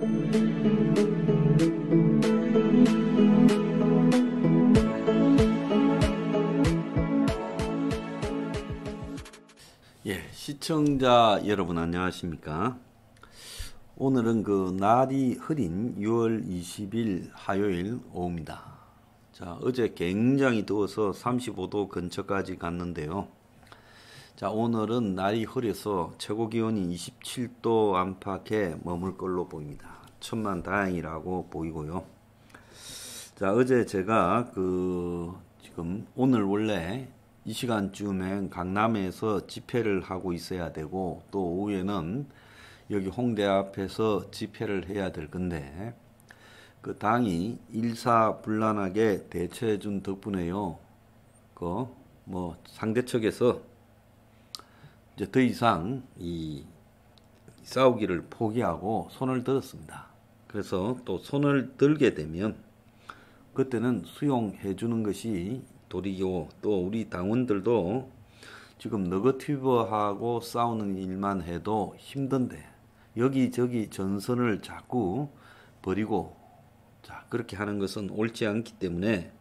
예, 시청자 여러분 안녕하십니까? 오늘은 그 날이 흐린 6월 20일 화요일 오후입니다. 자, 어제 굉장히 더워서 35도 근처까지 갔는데요. 자, 오늘은 날이 흐려서 최고 기온이 27도 안팎에 머물 걸로 보입니다. 천만 다행이라고 보이고요. 자, 어제 제가 지금 오늘 원래 이 시간쯤엔 강남에서 집회를 하고 있어야 되고 또 오후에는 여기 홍대 앞에서 집회를 해야 될 건데 그 당이 일사불란하게 대처해 준 덕분에요. 상대 측에서 이제 더 이상 이 싸우기를 포기하고 손을 들었습니다. 그래서 또 손을 들게 되면 그때는 수용해 주는 것이 도리고 또 우리 당원들도 지금 너거티브하고 싸우는 일만 해도 힘든데 여기저기 전선을 자꾸 버리고 그렇게 하는 것은 옳지 않기 때문에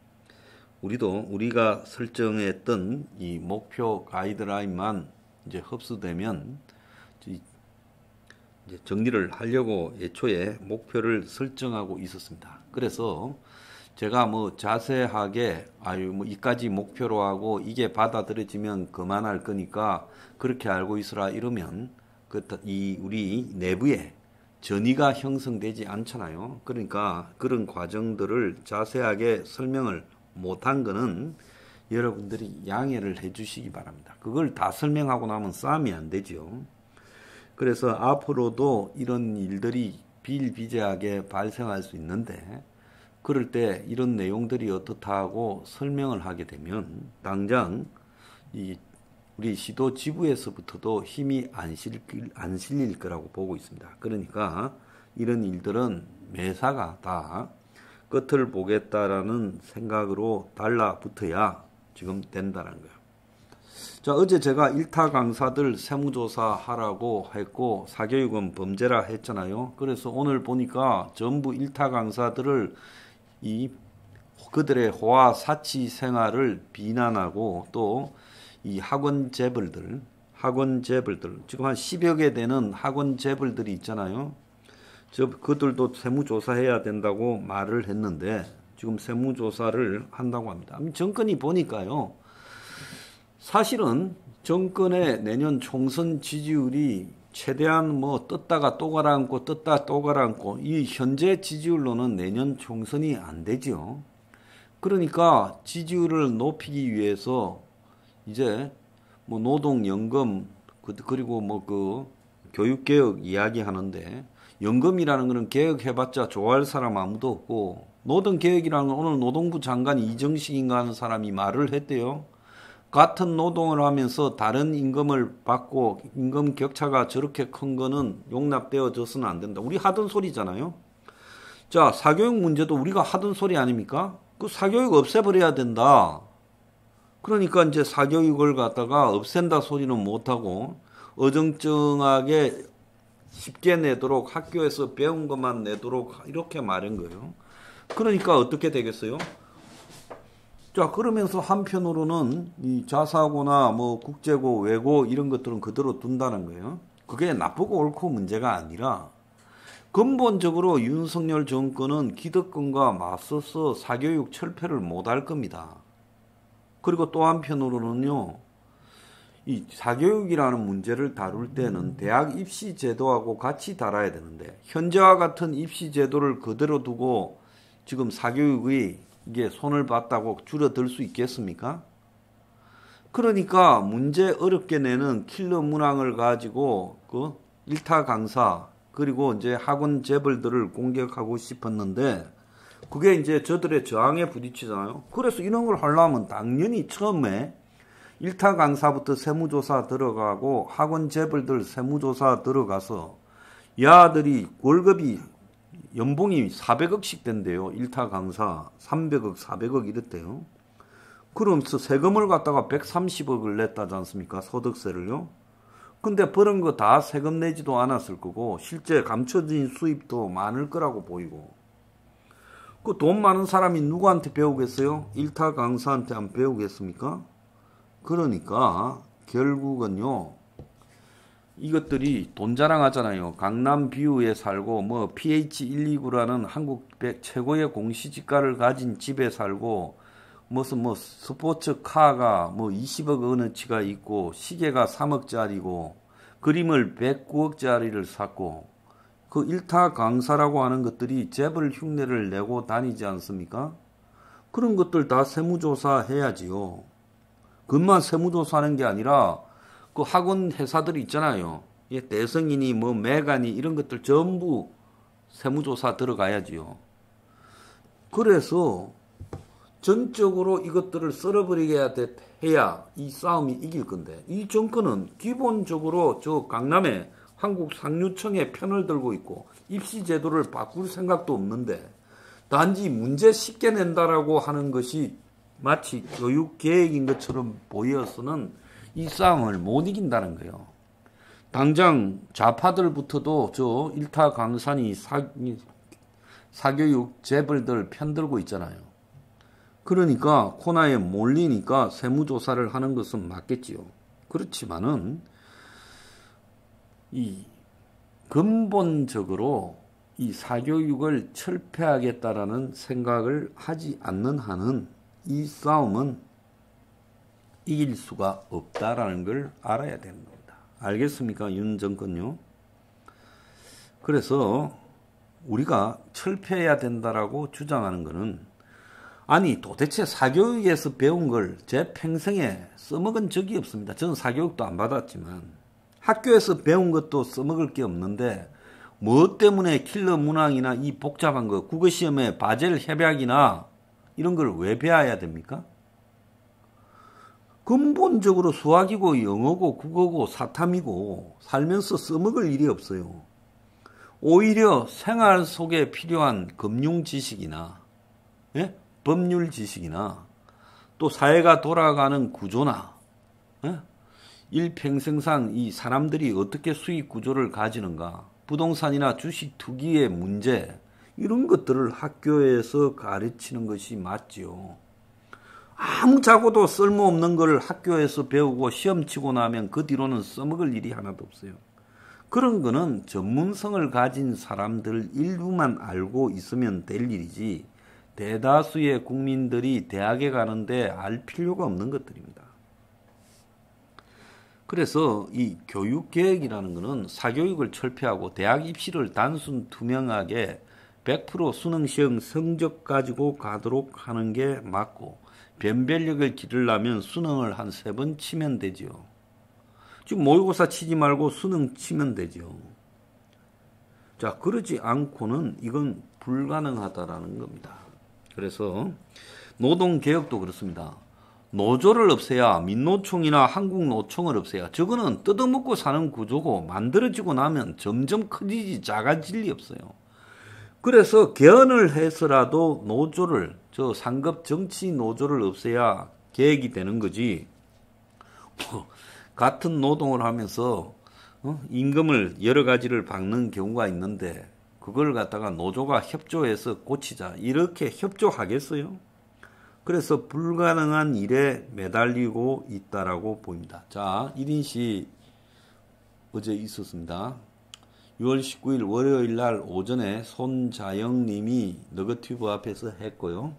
우리가 설정했던 이 목표 가이드라인만 이제 흡수되면 이제 정리를 하려고 애초에 목표를 설정하고 있었습니다. 그래서 제가 자세하게 이까지 목표로 하고 이게 받아들여지면 그만할 거니까 그렇게 알고 있으라 이러면 우리 내부에 전의가 형성되지 않잖아요. 그러니까 그런 과정들을 자세하게 설명을 못한 거는 여러분들이 양해를 해 주시기 바랍니다. 그걸 다 설명하고 나면 싸움이 안 되죠. 그래서 앞으로도 이런 일들이 비일비재하게 발생할 수 있는데 그럴 때 이런 내용들이 어떻다고 설명을 하게 되면 당장 우리 시도 지부에서부터도 힘이 안 실릴 거라고 보고 있습니다. 그러니까 이런 일들은 매사가 다 끝을 보겠다라는 생각으로 달라붙어야 지금 된다는 거예요. 자, 어제 제가 일타 강사들 세무조사 하라고 했고 사교육은 범죄라 했잖아요. 그래서 오늘 보니까 전부 일타 강사들을 그들의 호화 사치 생활을 비난하고 또 이 학원 재벌들 지금 한 10여 개 되는 학원 재벌들이 있잖아요. 그들도 세무조사해야 된다고 말을 했는데 지금 세무조사를 한다고 합니다. 정권이 보니까요. 사실은 정권의 내년 총선 지지율이 최대한 떴다가 또 가라앉고 떴다 또 가라앉고 이 현재 지지율로는 내년 총선이 안 되죠. 그러니까 지지율을 높이기 위해서 이제 노동연금 그리고 교육개혁 이야기하는데 연금이라는 거는 개혁해봤자 좋아할 사람 아무도 없고 노동개혁이라는 건 오늘 노동부 장관 이정식인가 하는 사람이 말을 했대요. 같은 노동을 하면서 다른 임금을 받고 임금 격차가 저렇게 큰 거는 용납되어져서는 안 된다. 우리 하던 소리잖아요. 자, 사교육 문제도 우리가 하던 소리 아닙니까? 그 사교육 없애버려야 된다. 그러니까 이제 사교육을 갖다가 없앤다 소리는 못하고 어정쩡하게 쉽게 내도록 학교에서 배운 것만 내도록 이렇게 말한 거예요. 그러니까 어떻게 되겠어요? 자, 그러면서 한편으로는 이 자사고나 국제고 외고 이런 것들은 그대로 둔다는 거예요. 그게 나쁘고 옳고 문제가 아니라 근본적으로 윤석열 정권은 기득권과 맞서서 사교육 철폐를 못할 겁니다. 그리고 또 한편으로는요. 이 사교육이라는 문제를 다룰 때는 대학 입시 제도하고 같이 다뤄야 되는데 현재와 같은 입시 제도를 그대로 두고 지금 사교육이 이게 손을 봤다고 줄어들 수 있겠습니까? 그러니까 문제 어렵게 내는 킬러 문항을 가지고 일타 강사 그리고 이제 학원 재벌들을 공격하고 싶었는데 그게 이제 저들의 저항에 부딪히잖아요. 그래서 이런 걸 하려면 당연히 처음에 일타 강사부터 세무조사 들어가고 학원 재벌들 세무조사 들어가서 야들이 월급이 연봉이 400억씩 된대요. 일타 강사 300억 400억 이랬대요. 그러면서 세금을 갖다가 130억을 냈다지 않습니까? 소득세를요. 근데 버는 거 다 세금 내지도 않았을 거고 실제 감춰진 수입도 많을 거라고 보이고 그 돈 많은 사람이 누구한테 배우겠어요? 일타 강사한테 안 배우겠습니까? 그러니까 결국은요 이것들이 돈 자랑하잖아요. 강남 뷰에 살고 뭐 PH129라는 한국 최고의 공시지가를 가진 집에 살고 무슨 뭐 스포츠카가 뭐 20억 어느치가 있고 시계가 3억짜리고 그림을 109억짜리를 샀고 그 일타 강사라고 하는 것들이 재벌 흉내를 내고 다니지 않습니까? 그런 것들 다 세무조사 해야지요. 그것만 세무조사하는 게 아니라 그 학원 회사들이 있잖아요. 대성이니 뭐 메가니 이런 것들 전부 세무조사 들어가야지요. 그래서 전적으로 이것들을 썰어버리게 해야 이 싸움이 이길 건데 이 정권은 기본적으로 저 강남에 한국 상류층의 편을 들고 있고 입시 제도를 바꿀 생각도 없는데 단지 문제 쉽게 낸다라고 하는 것이 마치 교육 계획인 것처럼 보여서는 이 싸움을 못 이긴다는 거예요. 당장 좌파들부터도 저 일타 강산이 사교육 재벌들 편들고 있잖아요. 그러니까 코너에 몰리니까 세무조사를 하는 것은 맞겠지요. 그렇지만은 이 근본적으로 이 사교육을 철폐하겠다라는 생각을 하지 않는 한은 이 싸움은 이길 수가 없다라는 걸 알아야 되는 겁니다. 알겠습니까? 윤 정권요. 그래서 우리가 철폐해야 된다라고 주장하는 것은 아니 도대체 사교육에서 배운 걸 제 평생에 써먹은 적이 없습니다. 저는 사교육도 안 받았지만 학교에서 배운 것도 써먹을 게 없는데 뭐 때문에 킬러 문항이나 이 복잡한 거 국어시험에 바젤 협약이나 이런 걸 왜 배워야 됩니까? 근본적으로 수학이고 영어고 국어고 사탐이고 살면서 써먹을 일이 없어요. 오히려 생활 속에 필요한 금융 지식이나 법률 지식이나 또 사회가 돌아가는 구조나 일평생상 이 사람들이 어떻게 수익 구조를 가지는가 부동산이나 주식 투기의 문제 이런 것들을 학교에서 가르치는 것이 맞지요. 아무자고도 쓸모없는 걸 학교에서 배우고 시험 치고 나면 그 뒤로는 써먹을 일이 하나도 없어요. 그런 거는 전문성을 가진 사람들 일부만 알고 있으면 될 일이지 대다수의 국민들이 대학에 가는데 알 필요가 없는 것들입니다. 그래서 이 교육계획이라는 것은 사교육을 철폐하고 대학 입시를 단순 투명하게 100% 수능시험 성적 가지고 가도록 하는 게 맞고 변별력을 기르려면 수능을 한 3번 치면 되죠. 지금 모의고사 치지 말고 수능 치면 되죠. 자, 그러지 않고는 이건 불가능하다라는 겁니다. 그래서 노동개혁도 그렇습니다. 노조를 없애야 민노총이나 한국노총을 없애야 저거는 뜯어먹고 사는 구조고 만들어지고 나면 점점 커지지 작아질 리 없어요. 그래서 개헌을 해서라도 노조를 저 상급 정치 노조를 없애야 계획이 되는 거지. 같은 노동을 하면서 임금을 여러 가지를 받는 경우가 있는데 그걸 갖다가 노조가 협조해서 고치자 이렇게 협조하겠어요? 그래서 불가능한 일에 매달리고 있다라고 보입니다. 자, 1인시 어제 있었습니다. 6월 19일 월요일 날 오전에 손자영 님이 너거튜브 앞에서 했고요.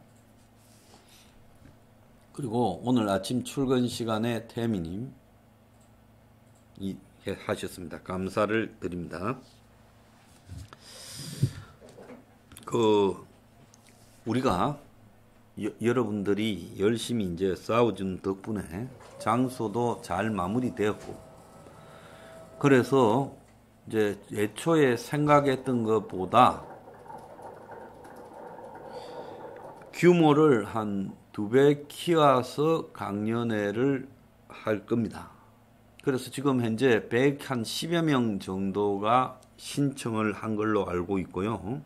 그리고 오늘 아침 출근 시간에 태미 님 하셨습니다. 감사를 드립니다. 우리가 여러분들이 열심히 이제 싸워준 덕분에 장소도 잘 마무리되었고, 그래서 이제 애초에 생각했던 것보다 규모를 한 2배 키워서 강연회를 할 겁니다. 그래서 지금 현재 110여 명 정도가 신청을 한 걸로 알고 있고요.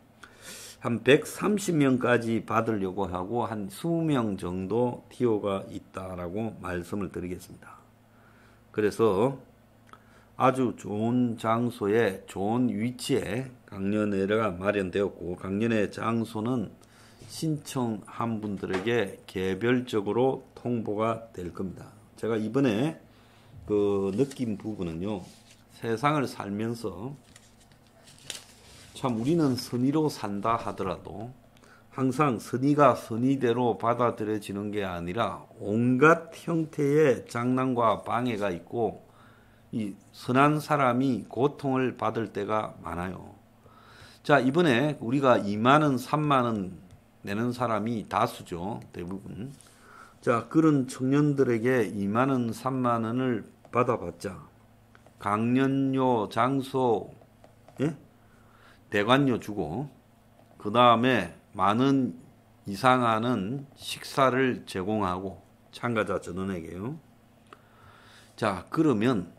한 130명까지 받으려고 하고 한 20명 정도 TO가 있다라고 말씀을 드리겠습니다. 그래서 아주 좋은 장소에 좋은 위치에 강연회가 마련되었고 강연회 장소는 신청한 분들에게 개별적으로 통보가 될 겁니다. 제가 이번에 느낀 부분은요. 세상을 살면서 참 우리는 선의로 산다 하더라도 항상 선의가 선의대로 받아들여지는 게 아니라 온갖 형태의 장난과 방해가 있고 이 선한 사람이 고통을 받을 때가 많아요. 자, 이번에 우리가 2만원, 3만원 내는 사람이 다수죠. 대부분. 자, 그런 청년들에게 2만원, 3만원을 받아봤자 강연료, 장소, 예? 대관료 주고 그 다음에 만원 이상 하는 식사를 제공하고 참가자 전원에게요. 자, 그러면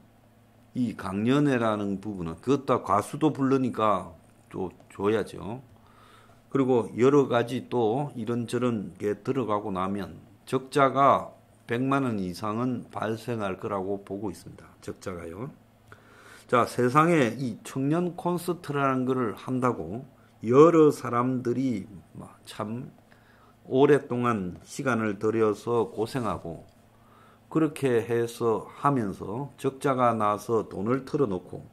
이 강연회라는 부분은 그것도 가수도 부르니까 또 줘야죠. 그리고 여러 가지 또 이런저런 게 들어가고 나면 적자가 100만 원 이상은 발생할 거라고 보고 있습니다. 적자가요. 자, 세상에 이 청년 콘서트라는 것을 한다고 여러 사람들이 참 오랫동안 시간을 들여서 고생하고 그렇게 해서 하면서 적자가 나서 돈을 털어놓고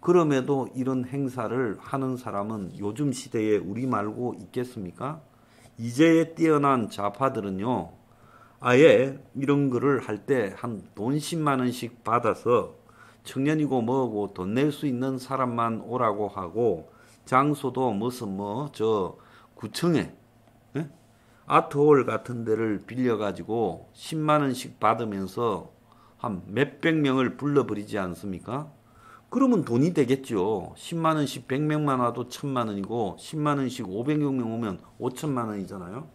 그럼에도 이런 행사를 하는 사람은 요즘 시대에 우리 말고 있겠습니까? 이제에 뛰어난 좌파들은요. 아예 이런 거를 할 때 한 돈 10만 원씩 받아서 청년이고 뭐고 돈 낼 수 있는 사람만 오라고 하고 장소도 무슨 구청에 아트홀 같은 데를 빌려가지고 10만 원씩 받으면서 한 몇백 명을 불러버리지 않습니까? 그러면 돈이 되겠죠. 10만 원씩 100명만 와도 1000만 원이고 10만 원씩 500명 오면 5천만 원이잖아요.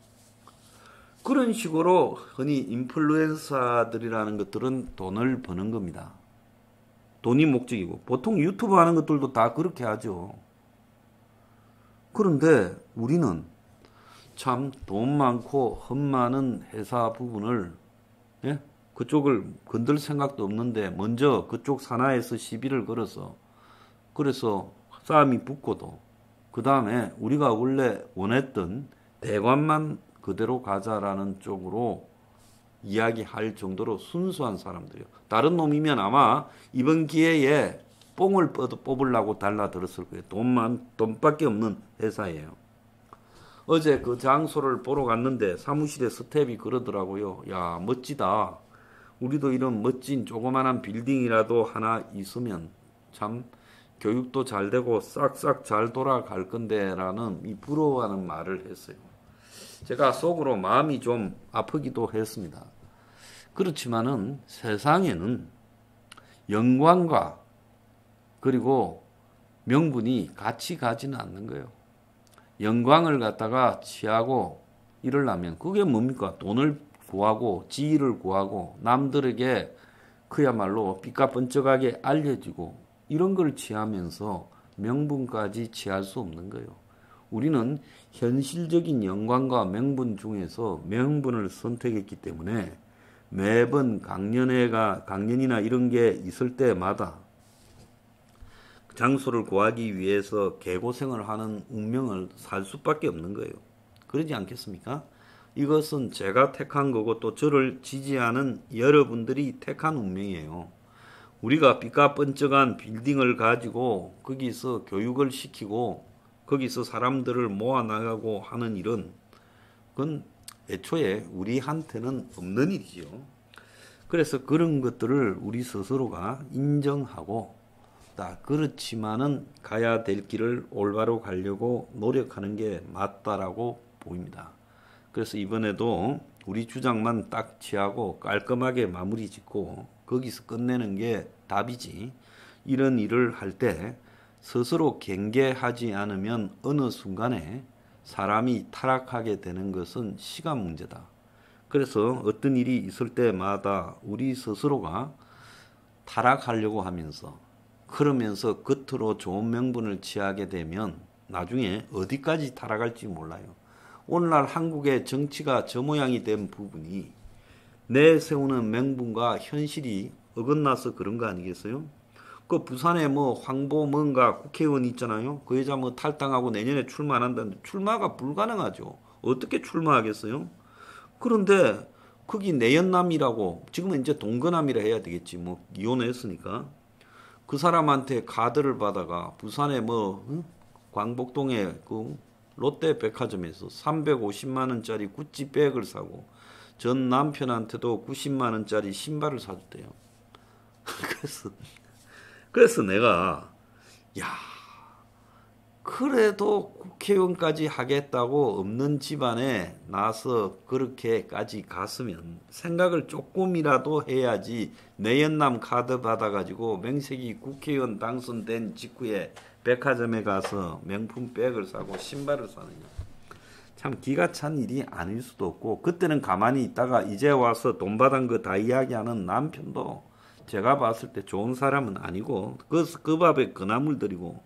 그런 식으로 흔히 인플루엔서들이라는 것들은 돈을 버는 겁니다. 돈이 목적이고 보통 유튜브 하는 것들도 다 그렇게 하죠. 그런데 우리는 참 돈 많고 흠 많은 회사 부분을 그쪽을 건들 생각도 없는데 먼저 그쪽 산하에서 시비를 걸어서 그래서 싸움이 붙고도 그 다음에 우리가 원래 원했던 대관만 그대로 가자라는 쪽으로 이야기할 정도로 순수한 사람들이요. 다른 놈이면 아마 이번 기회에 뽕을 뽑으려고 달라들었을 거예요. 돈밖에 없는 회사예요. 어제 그 장소를 보러 갔는데 사무실에 스텝이 그러더라고요. 야, 멋지다. 우리도 이런 멋진 조그만한 빌딩이라도 하나 있으면 참 교육도 잘 되고 싹싹 잘 돌아갈 건데 라는 이 부러워하는 말을 했어요. 제가 속으로 마음이 좀 아프기도 했습니다. 그렇지만은 세상에는 영광과 그리고 명분이 같이 가지는 않는 거예요. 영광을 갖다가 취하고 이러려면 그게 뭡니까? 돈을 구하고 지위를 구하고 남들에게 그야말로 삐까뻔쩍하게 알려지고 이런 걸 취하면서 명분까지 취할 수 없는 거예요. 우리는 현실적인 영광과 명분 중에서 명분을 선택했기 때문에 매번 강연이나 이런 게 있을 때마다 장소를 구하기 위해서 개고생을 하는 운명을 살 수밖에 없는 거예요. 그러지 않겠습니까? 이것은 제가 택한 거고 또 저를 지지하는 여러분들이 택한 운명이에요. 우리가 삐까뻔쩍한 빌딩을 가지고 거기서 교육을 시키고 거기서 사람들을 모아나가고 하는 일은 그건 애초에 우리한테는 없는 일이죠. 그래서 그런 것들을 우리 스스로가 인정하고 그렇지만은 가야 될 길을 올바로 가려고 노력하는 게 맞다라고 보입니다. 그래서 이번에도 우리 주장만 딱 취하고 깔끔하게 마무리 짓고 거기서 끝내는 게 답이지. 이런 일을 할 때 스스로 경계하지 않으면 어느 순간에 사람이 타락하게 되는 것은 시간 문제다. 그래서 어떤 일이 있을 때마다 우리 스스로가 타락하려고 하면서 그러면서 겉으로 좋은 명분을 취하게 되면 나중에 어디까지 타락할지 몰라요. 오늘날 한국의 정치가 저 모양이 된 부분이 내세우는 명분과 현실이 어긋나서 그런 거 아니겠어요? 그 부산에 뭐 황보 뭔가 국회의원 있잖아요. 그 여자 뭐 탈당하고 내년에 출마 안 한다는데 출마가 불가능하죠. 어떻게 출마하겠어요? 그런데 거기 내연남이라고 지금은 이제 동거남이라 해야 되겠지. 뭐 이혼했으니까. 그 사람한테 카드를 받아가 부산에 뭐 광복동에 그 롯데백화점에서 350만 원짜리 구찌 백을 사고 전 남편한테도 90만 원짜리 신발을 사줬대요. 그래서 내가 야 그래도 국회의원까지 하겠다고 없는 집안에 나서 그렇게까지 갔으면 생각을 조금이라도 해야지 내연남 카드 받아가지고 명색이 국회의원 당선된 직후에 백화점에 가서 명품 백을 사고 신발을 사느냐. 참 기가 찬 일이 아닐 수도 없고 그때는 가만히 있다가 이제 와서 돈 받은 거 다 이야기하는 남편도 제가 봤을 때 좋은 사람은 아니고 그 밥에 그나물 들이고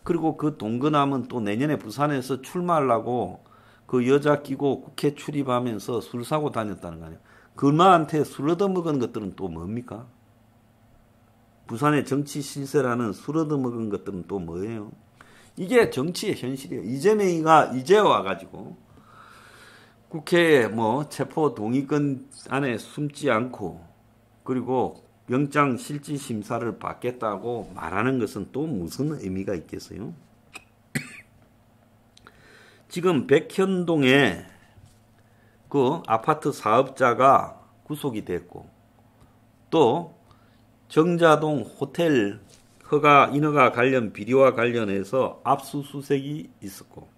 그리고 그 동거남은 또 내년에 부산에서 출마하려고 그 여자 끼고 국회 출입하면서 술 사고 다녔다는 거 아니에요. 그마한테 술 얻어먹은 것들은 또 뭡니까? 부산의 정치 실세라는 술 얻어먹은 것들은 또 뭐예요? 이게 정치의 현실이에요. 이재명이가 이제 와가지고 국회에 뭐 체포 동의권 안에 숨지 않고 그리고 영장 실질 심사를 받겠다고 말하는 것은 또 무슨 의미가 있겠어요? 지금 백현동에 그 아파트 사업자가 구속이 됐고 또 정자동 호텔 허가 인허가 관련 비리와 관련해서 압수수색이 있었고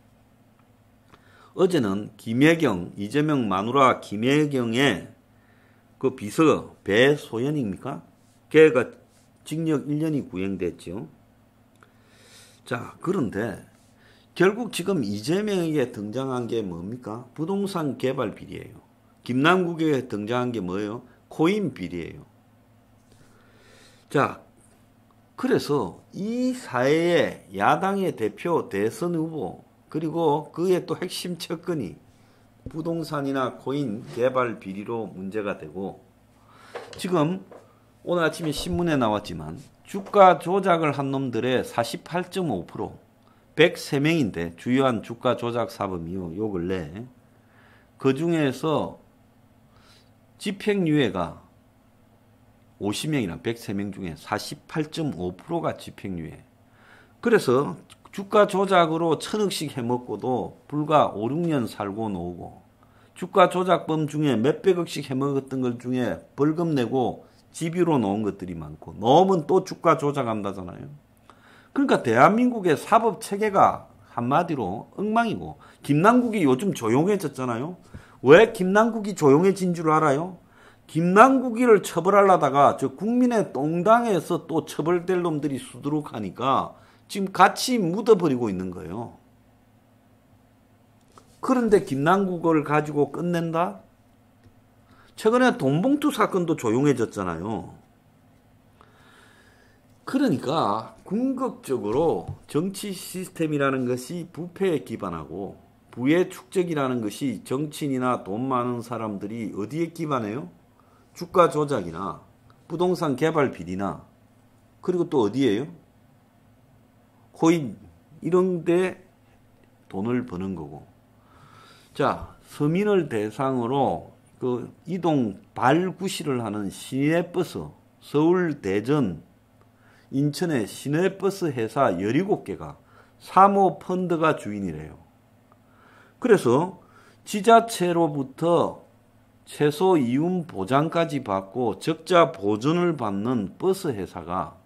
어제는 김혜경 이재명 마누라 김혜경의 그 비서 배소연입니까? 걔가 징역 1년이 구형됐죠. 자, 그런데 결국 지금 이재명에게 등장한 게 뭡니까? 부동산 개발 비리예요. 김남국에게 등장한 게 뭐예요? 코인 비리예요. 자, 그래서 이 사회의 야당의 대표 대선 후보 그리고 그의 또 핵심 측근이 부동산이나 코인 개발 비리로 문제가 되고 지금 오늘 아침에 신문에 나왔지만 주가 조작을 한 놈들의 48.5% 103명인데 주요한 주가 조작 사범이요. 요 근래 그 중에서 집행유예가 50명이나 103명 중에 48.5%가 집행유예. 그래서 주가 조작으로 1000억씩 해먹고도 불과 5, 6년 살고 노고 주가 조작범 중에 몇백억씩 해먹었던 것 중에 벌금 내고 집유로 놓은 것들이 많고 놓으면 또 주가 조작한다잖아요. 그러니까 대한민국의 사법체계가 한마디로 엉망이고 김남국이 요즘 조용해졌잖아요. 왜 김남국이 조용해진 줄 알아요? 김남국이를 처벌하려다가 저 국민의 똥당에서 또 처벌될 놈들이 수두룩하니까 지금 같이 묻어버리고 있는 거예요. 그런데 김남국을 가지고 끝낸다? 최근에 돈봉투 사건도 조용해졌잖아요. 그러니까 궁극적으로 정치 시스템이라는 것이 부패에 기반하고 부의 축적이라는 것이 정치인이나 돈 많은 사람들이 어디에 기반해요? 주가 조작이나 부동산 개발 비리나 그리고 또 어디에요? 코인 이런 데 돈을 버는 거고. 자, 서민을 대상으로 그 이동 발구시를 하는 시내버스, 서울, 대전, 인천의 시내버스 회사 17개가 사모펀드가 주인이래요. 그래서 지자체로부터 최소 이윤 보장까지 받고 적자 보전을 받는 버스 회사가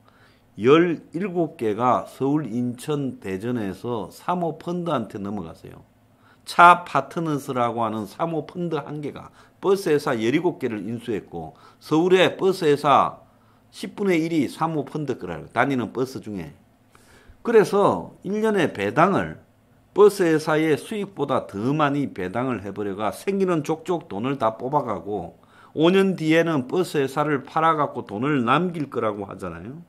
17개가 서울, 인천, 대전에서 사모펀드한테 넘어갔어요. 차 파트너스라고 하는 사모펀드 1개가 버스 회사 17개를 인수했고 서울의 버스 회사 10분의 1이 사모펀드 거라고 다니는 버스 중에. 그래서 1년에 배당을 버스 회사의 수익보다 더 많이 배당을 해버려가 생기는 족족 돈을 다 뽑아가고 5년 뒤에는 버스 회사를 팔아갖고 돈을 남길 거라고 하잖아요.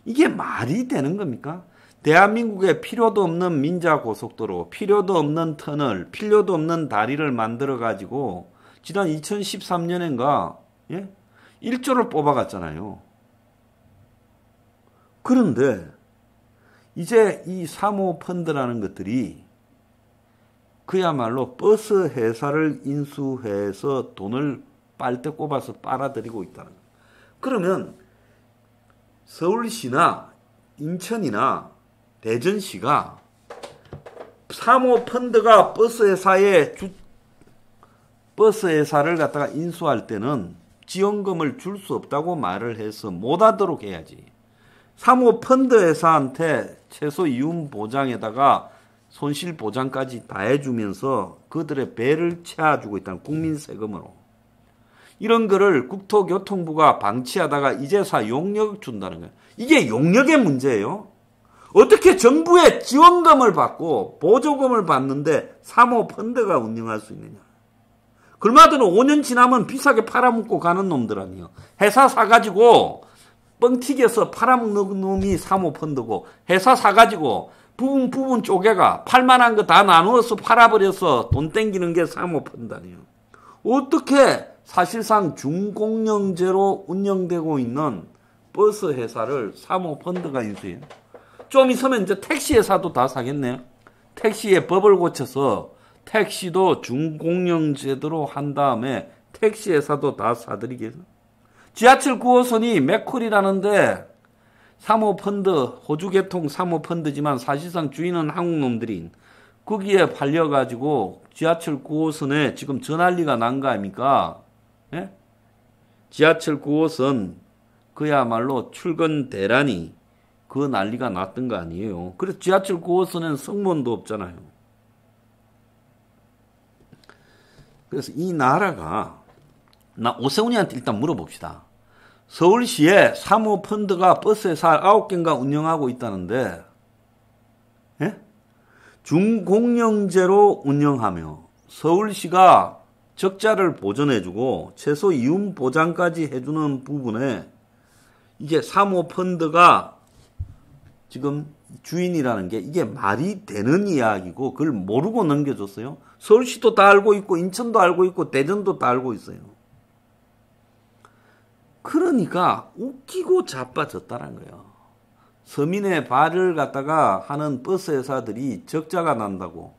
이게 말이 되는 겁니까? 대한민국에 필요도 없는 민자고속도로, 필요도 없는 터널, 필요도 없는 다리를 만들어가지고 지난 2013년인가 1조를 뽑아갔잖아요. 그런데 이제 이 사모펀드라는 것들이 그야말로 버스 회사를 인수해서 돈을 빨대 꼽아서 빨아들이고 있다는 거예요. 그러면 서울시나 인천이나 대전시가 사모펀드가 버스 회사를 갖다가 인수할 때는 지원금을 줄 수 없다고 말을 해서 못하도록 해야지. 사모펀드 회사한테 최소 이윤 보장에다가 손실 보장까지 다 해주면서 그들의 배를 채워주고 있다는 국민 세금으로. 이런 거를 국토교통부가 방치하다가 이제서 용역 준다는 거예요. 이게 용역의 문제예요. 어떻게 정부의 지원금을 받고 보조금을 받는데 사모펀드가 운영할 수 있느냐. 그마저는 5년 지나면 비싸게 팔아먹고 가는 놈들 아니에요. 회사 사가지고 뻥튀겨서 팔아먹는 놈이 사모펀드고, 회사 사가지고 부분 쪼개가 팔만한 거 다 나누어서 팔아버려서 돈 땡기는 게 사모펀드 아니에요. 어떻게 사실상 준공영제로 운영되고 있는 버스 회사를 사모펀드가 인수해요? 좀 있으면 이제 택시 회사도 다 사겠네요. 택시에 법을 고쳐서 택시도 준공영제도로 한 다음에 택시 회사도 다 사들이겠어. 지하철 9호선이 맥콜이라는데 사모펀드, 호주계통 사모펀드지만 사실상 주인은 한국놈들인 거기에 팔려가지고 지하철 9호선에 지금 저 난리가 난 거 아닙니까? 예? 지하철 9호선 그야말로 출근 대란이 그 난리가 났던 거 아니에요. 그래서 지하철 9호선에는 승무원도 없잖아요. 그래서 이 나라가, 오세훈이한테 일단 물어봅시다. 서울시에 사모펀드가 버스회사 9개인가 운영하고 있다는데, 예? 준공영제로 운영하며 서울시가 적자를 보전해주고 최소 이윤 보장까지 해주는 부분에 이게 사모펀드가 지금 주인이라는 게 이게 말이 되는 이야기고 그걸 모르고 넘겨줬어요. 서울시도 다 알고 있고 인천도 알고 있고 대전도 다 알고 있어요. 그러니까 웃기고 자빠졌다는 거예요. 서민의 발을 갖다가 하는 버스 회사들이 적자가 난다고.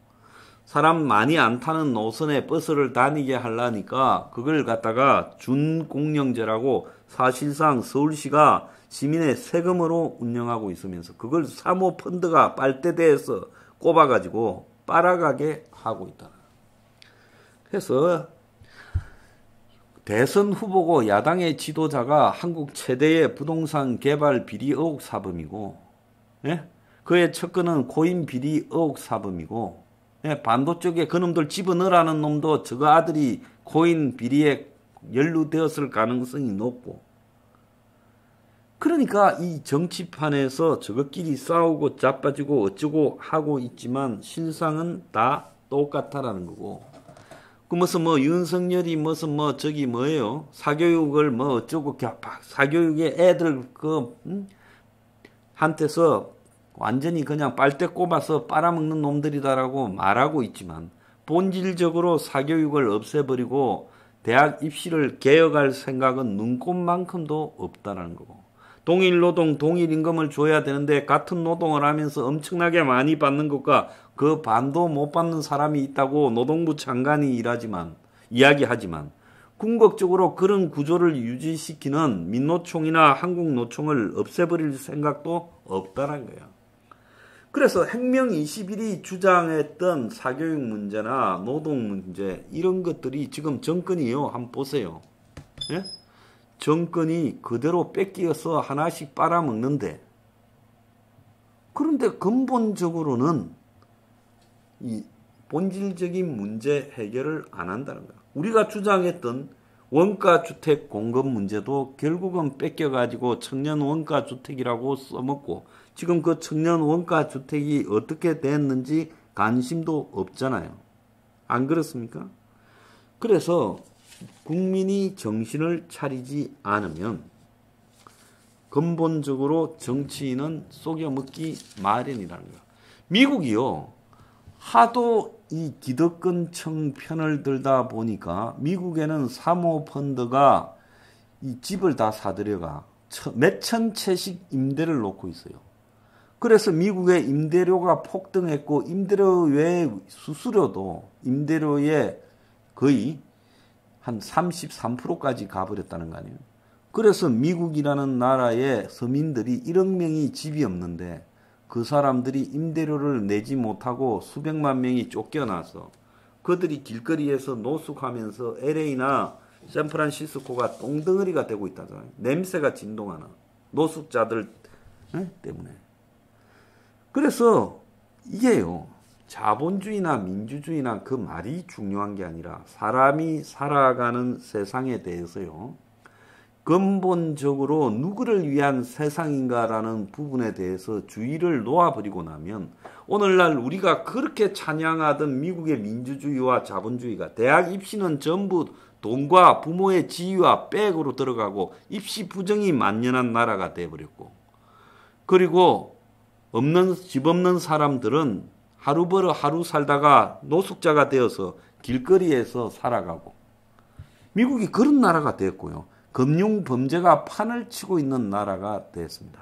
사람 많이 안 타는 노선에 버스를 다니게 하려니까 그걸 갖다가 준공영제라고 사실상 서울시가 시민의 세금으로 운영하고 있으면서 그걸 사모펀드가 빨대대에서 꼽아가지고 빨아가게 하고 있다. 그래서 대선 후보고 야당의 지도자가 한국 최대의 부동산 개발 비리 의혹 사범이고, 예? 그의 척근은 코인 비리 의혹 사범이고, 예? 반도 쪽에 그놈들 집어넣으라는 놈도 저거 아들이 코인 비리에 연루되었을 가능성이 높고, 그러니까 이 정치판에서 저것끼리 싸우고 자빠지고 어쩌고 하고 있지만 실상은 다 똑같다라는 거고. 그 무슨 윤석열이 무슨 저기 뭐예요? 사교육을 어쩌고 사교육에 애들 한테서 완전히 그냥 빨대 꼽아서 빨아먹는 놈들이다라고 말하고 있지만 본질적으로 사교육을 없애버리고 대학 입시를 개혁할 생각은 눈꼽만큼도 없다라는 거고. 동일 노동, 동일 임금을 줘야 되는데 같은 노동을 하면서 엄청나게 많이 받는 것과 그 반도 못 받는 사람이 있다고 노동부 장관이 이야기하지만 궁극적으로 그런 구조를 유지시키는 민노총이나 한국노총을 없애버릴 생각도 없다는 거야. 그래서 핵명 21이 주장했던 사교육 문제나 노동 문제 이런 것들이 지금 정권이요. 한번 보세요. 예? 정권이 그대로 뺏기어서 하나씩 빨아먹는데, 그런데 근본적으로는 이 본질적인 문제 해결을 안 한다는 거야. 우리가 주장했던 원가주택 공급 문제도 결국은 뺏겨가지고 청년 원가주택이라고 써먹고 지금 그 청년 원가주택이 어떻게 됐는지 관심도 없잖아요. 안 그렇습니까? 그래서 국민이 정신을 차리지 않으면 근본적으로 정치인은 속여먹기 마련이라는 거야. 미국이요. 하도 이 기득권층 편을 들다 보니까 미국에는 사모펀드가 이 집을 다 사들여가 몇천 채씩 임대를 놓고 있어요. 그래서 미국의 임대료가 폭등했고 임대료의 수수료도 임대료의 거의 한 33%까지 가버렸다는 거 아니에요. 그래서 미국이라는 나라의 서민들이 1억 명이 집이 없는데 그 사람들이 임대료를 내지 못하고 수백만 명이 쫓겨나서 그들이 길거리에서 노숙하면서 LA나 샌프란시스코가 똥덩어리가 되고 있다잖아요. 냄새가 진동하는 노숙자들 때문에. 그래서 이게요. 자본주의나 민주주의나 그 말이 중요한 게 아니라 사람이 살아가는 세상에 대해서요. 근본적으로 누구를 위한 세상인가라는 부분에 대해서 주의를 놓아버리고 나면 오늘날 우리가 그렇게 찬양하던 미국의 민주주의와 자본주의가 대학 입시는 전부 돈과 부모의 지위와 백으로 들어가고 입시 부정이 만연한 나라가 되어버렸고 그리고 집 없는 사람들은 하루 벌어 하루 살다가 노숙자가 되어서 길거리에서 살아가고 미국이 그런 나라가 되었고요. 금융 범죄가 판을 치고 있는 나라가 되었습니다.